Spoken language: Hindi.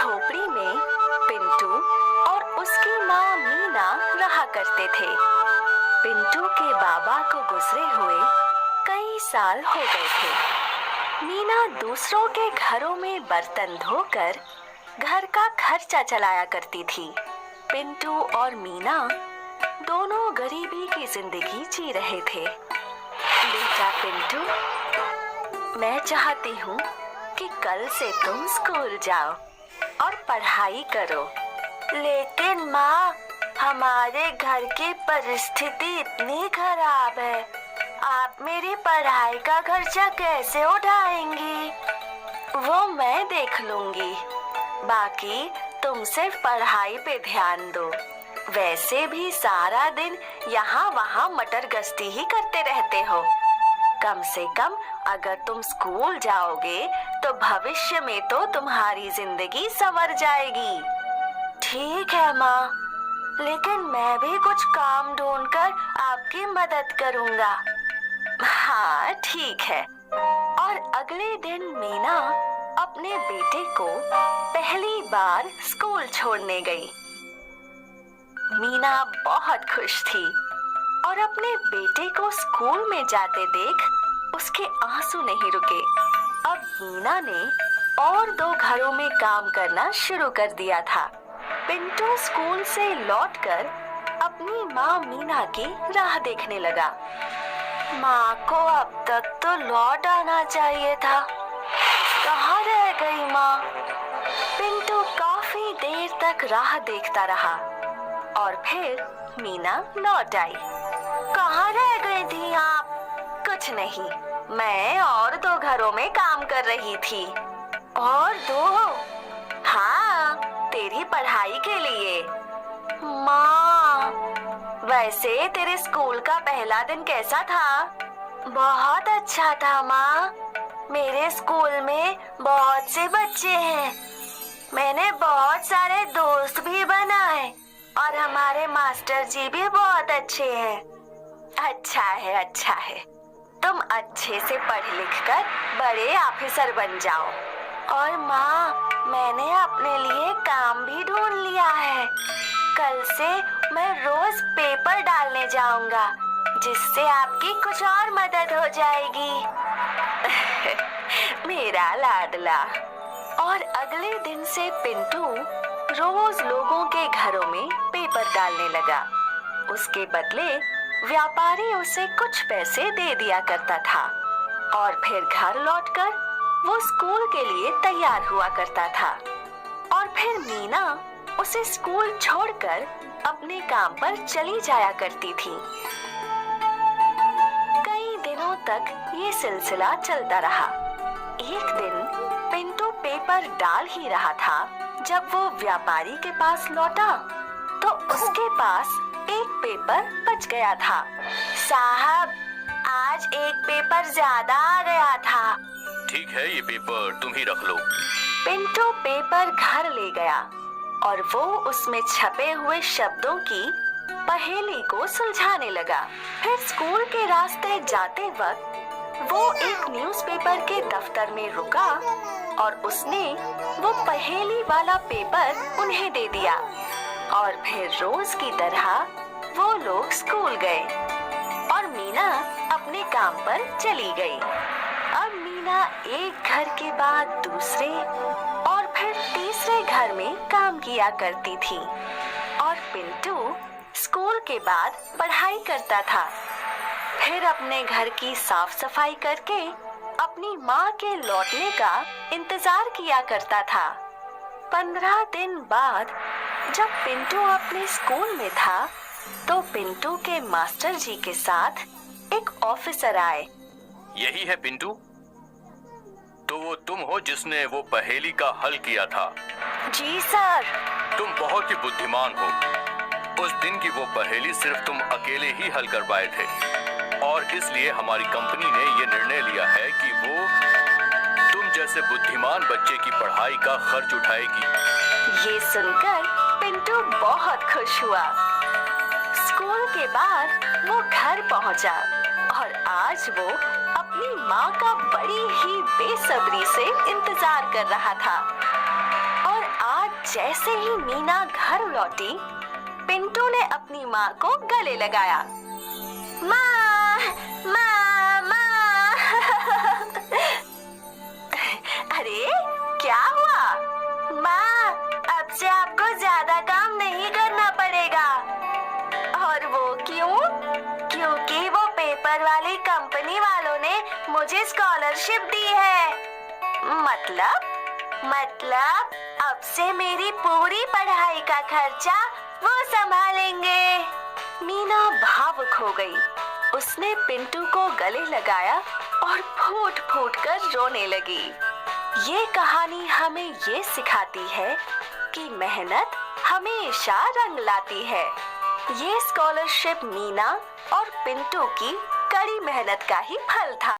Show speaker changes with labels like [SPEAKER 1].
[SPEAKER 1] झोपड़ी में पिंटू और उसकी माँ मीना रहा करते थे। पिंटू के बाबा को गुजरे हुए कई साल हो गए थे। मीना दूसरों के घरों में बर्तन धोकर घर का खर्चा चलाया करती थी। पिंटू और मीना दोनों गरीबी की जिंदगी जी रहे थे। बेटा पिंटू, मैं चाहती हूँ कि कल से तुम स्कूल जाओ और पढ़ाई करो। लेकिन माँ, हमारे घर की परिस्थिति इतनी खराब है, आप मेरी पढ़ाई का खर्चा कैसे उठाएंगी? वो मैं देख लूंगी, बाकी तुम सिर्फ पढ़ाई पे ध्यान दो। वैसे भी सारा दिन यहाँ वहाँ मटर गश्ती ही करते रहते हो। कम से कम अगर तुम स्कूल जाओगे तो भविष्य में तो तुम्हारी जिंदगी संवर जाएगी। ठीक है माँ, लेकिन मैं भी कुछ काम ढूंढकर आपकी मदद करूँगा। हाँ ठीक है। और अगले दिन मीना अपने बेटे को पहली बार स्कूल छोड़ने गई। मीना बहुत खुश थी और अपने बेटे को स्कूल में जाते देख उसके आंसू नहीं रुके। अब मीना ने और 2 घरों में काम करना शुरू कर दिया था। पिंटू स्कूल से लौटकर अपनी माँ मीना की राह देखने लगा। माँ को अब तक तो लौट आना चाहिए था, कहाँ रह गई माँ? पिंटू काफी देर तक राह देखता रहा और फिर मीना लौट आई। कहाँ रह गई थी आप? कुछ नहीं, मैं और 2 घरों में काम कर रही थी। और 2? हाँ, तेरी पढ़ाई के लिए। माँ, वैसे तेरे स्कूल का पहला दिन कैसा था? बहुत अच्छा था माँ। मेरे स्कूल में बहुत से बच्चे हैं। मैंने बहुत सारे दोस्त भी बनाए और हमारे मास्टर जी भी बहुत अच्छे हैं। अच्छा है, अच्छा है। तुम अच्छे से पढ़ लिख कर बड़े ऑफिसर बन जाओ। और माँ, मैंने अपने लिए काम भी ढूंढ लिया है। कल से मैं रोज पेपर डालने जाऊंगा, जिससे आपकी कुछ और मदद हो जाएगी। मेरा लाडला। और अगले दिन से पिंटू रोज लोगों के घरों में पेपर डालने लगा। उसके बदले व्यापारी उसे कुछ पैसे दे दिया करता था और फिर घर लौटकर वो स्कूल के लिए तैयार हुआ करता था। और फिर मीना उसे स्कूल छोड़कर अपने काम पर चली जाया करती थी। कई दिनों तक ये सिलसिला चलता रहा। एक दिन पिंटू पेपर डाल ही रहा था जब वो व्यापारी के पास लौटा तो उसके पास एक पेपर बच गया था। साहब, आज एक पेपर ज्यादा आ गया था।
[SPEAKER 2] ठीक है, ये पेपर तुम ही रख लो।
[SPEAKER 1] पिंटू पेपर घर ले गया और वो उसमें छपे हुए शब्दों की पहेली को सुलझाने लगा। फिर स्कूल के रास्ते जाते वक्त वो एक न्यूज़पेपर के दफ्तर में रुका और उसने वो पहेली वाला पेपर उन्हें दे दिया। और फिर रोज की तरह वो लोग स्कूल गए और मीना अपने काम पर चली गई। अब मीना एक घर के बाद दूसरे और फिर तीसरे घर में काम किया करती थी और पिंटू स्कूल के बाद पढ़ाई करता था। फिर अपने घर की साफ सफाई करके अपनी माँ के लौटने का इंतजार किया करता था। 15 दिन बाद जब पिंटू अपने स्कूल में था तो पिंटू के मास्टर जी के साथ एक ऑफिसर आए।
[SPEAKER 2] यही है पिंटू? तो वो तुम हो जिसने वो पहेली का हल किया था?
[SPEAKER 1] जी सर।
[SPEAKER 2] तुम बहुत ही बुद्धिमान हो। उस दिन की वो पहेली सिर्फ तुम अकेले ही हल कर पाए थे और इसलिए हमारी कंपनी ने ये निर्णय लिया है कि वो तुम जैसे बुद्धिमान बच्चे की पढ़ाई का खर्च उठाएगी।
[SPEAKER 1] ये सुनकर पिंटू बहुत खुश हुआ। स्कूल के बाद वो घर पहुंचा और आज वो अपनी माँ का बड़ी ही बेसब्री से इंतजार कर रहा था। और आज जैसे ही मीना घर लौटी, पिंटू ने अपनी माँ को गले लगाया। माँ, माँ, माँ। अरे क्या हुआ? माँ, अब से आपको ज्यादा काम नहीं करना पड़ेगा। और वो क्यों? क्योंकि वो पेपर वाली कंपनी वालों ने मुझे स्कॉलरशिप दी है। मतलब अब से मेरी पूरी पढ़ाई का खर्चा वो संभालेंगे। मीना भावुक हो गई। उसने पिंटू को गले लगाया और फूट फूट कर रोने लगी। ये कहानी हमें ये सिखाती है कि मेहनत हमेशा रंग लाती है। ये स्कॉलरशिप मीना और पिंटू की कड़ी मेहनत का ही फल था।